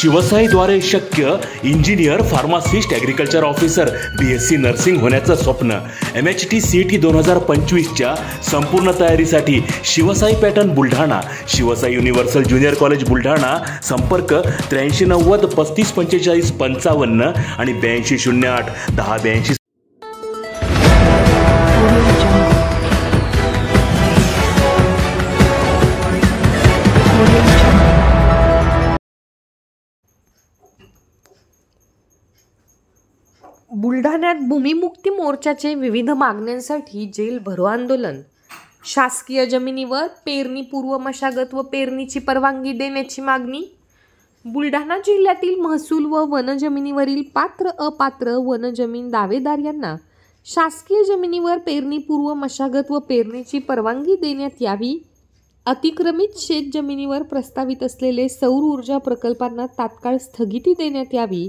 शिवसाईद्वारे शक्य engineer, pharmacist, agriculture officer, BSc nursing होण्याचं स्वप्न MHT CET 2025च्या संपूर्ण तयारीसाठी Shivsai pattern Buldhana, Shivsai universal junior college Buldhana. संपर्क 8390 3545 55 आणि 8208 1082. बुलढाण्यात भूमिमुक्ती मोर्चाचे विविध मागण्यांसाठी जेल भरो आंदोलन. शासकीय जमिनीवर पेरणीपूर्व मशागत व पेरणीची परवानगी देण्याची मागणी. बुलढाणा जिल्ह्यातील महसूल व वनजमिनीवरील पात्र अपात्र वनजमीन दावेदार यांना शासकीय जमिनीवर पेरणीपूर्व मशागत व पेरणीची परवानगी देण्यात यावी. अतिक्रमित शेत जमिनीवर प्रस्तावित असलेले सौर ऊर्जा प्रकल्पांना तात्काळ स्थगिती देण्यात यावी.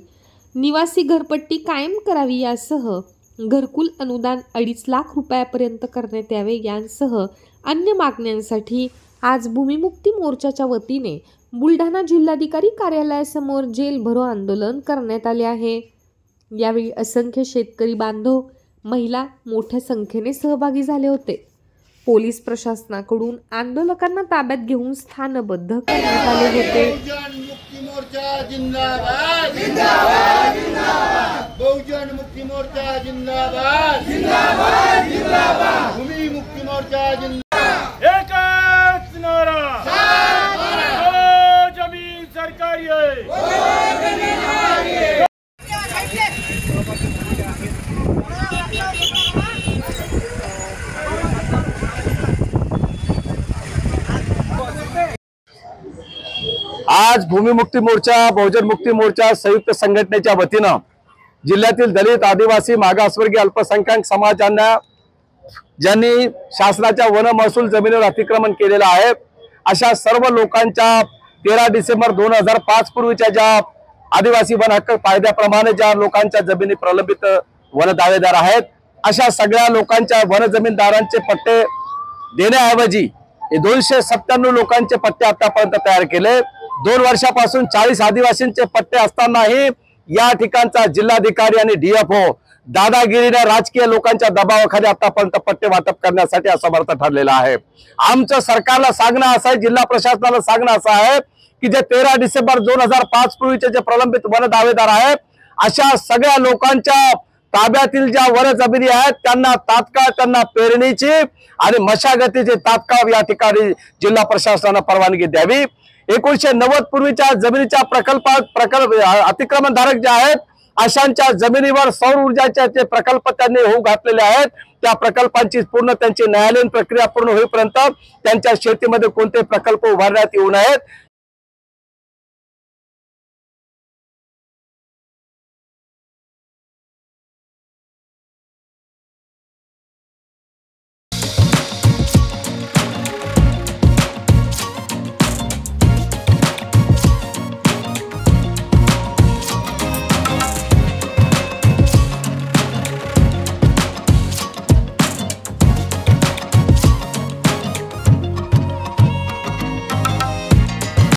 निवासी घरपट्टी कायम करावी यासह घरकुल अनुदान 2.5 लाख रुपयापर्यंत करण्यात यावे यांसह अन्य मागण्यांसाठी आज भूमिमुक्ती मोर्चाच्या वतीने बुलढाणा जिल्हाधिकारी कार्यालयासमोर जेल भरो आंदोलन करण्यात आले आहे. यावेळी असंख्य शेतकरी बांधव, महिला मोठ्या संख्येने सहभागी झाले होते. पोलीस प्रशासनाकडून आंदोलकांना ताब्यात घेऊन स्थानबद्ध करण्यात आले होते. बहुजन मुक्ती मोर्चा जिंदाबाद, जिंदाबाद, जिंदाबाद. भूमि मुक्ती मोर्चा जिंदाबाद. एकच नारा, जमीन सरकारी है. आज भूमिमुक्ती मोर्चा, बहुजन मुक्ती मोर्चा संयुक्त संघटनेच्या वतीनं जिल्ह्यातील दलित, आदिवासी, मागासवर्गीय, अल्पसंख्याक समाजांना ज्यांनी शासनाच्या वन महसूल जमिनीवर अतिक्रमण केलेलं आहे अशा सर्व लोकांच्या 13 डिसेंबर 2005 पूर्वीच्या ज्या आदिवासी वन हक्क कायद्याप्रमाणे ज्या लोकांच्या जमिनी प्रलंबित वन दावेदार आहेत अशा सगळ्या लोकांच्या वन जमीनदारांचे पट्टे देण्याऐवजी 297 लोकांचे पट्टे आतापर्यंत तयार केले. 2 वर्षापासून 40 आदिवासींचे पट्टे असतानाही या ठिकाणचा जिल्हाधिकारी आणि DFO दादागिरीने राजकीय लोकांच्या दबावाखाली आतापर्यंत पट्टे वाटप करण्यासाठी असमर्थ ठरलेला आहे. आमचं सरकारला सांगणं असं आहे, जिल्हा प्रशासनाला सांगणं असं आहे की जे 13 डिसेंबर 2005 पूर्वीचे जे प्रलंबित वन दावेदार आहेत अशा सगळ्या लोकांच्या ताब्यातील ज्या वन जमिनी आहेत त्यांना तात्काळ त्यांना पेरणीची आणि मशागतीची तात्काळ या ठिकाणी जिल्हा प्रशासनाने परवानगी द्यावी. 1990 पूर्वीच्या जमिनीच्या प्रकल्प अतिक्रमणधारक जे आहेत अशांच्या जमिनीवर सौर ऊर्जाचे जे प्रकल्प त्यांनी होऊ घातलेले आहेत त्या प्रकल्पांची पूर्ण त्यांची न्यायालयीन प्रक्रिया पूर्ण होईपर्यंत त्यांच्या शेतीमध्ये कोणते प्रकल्प उभारण्यात येऊ नयेत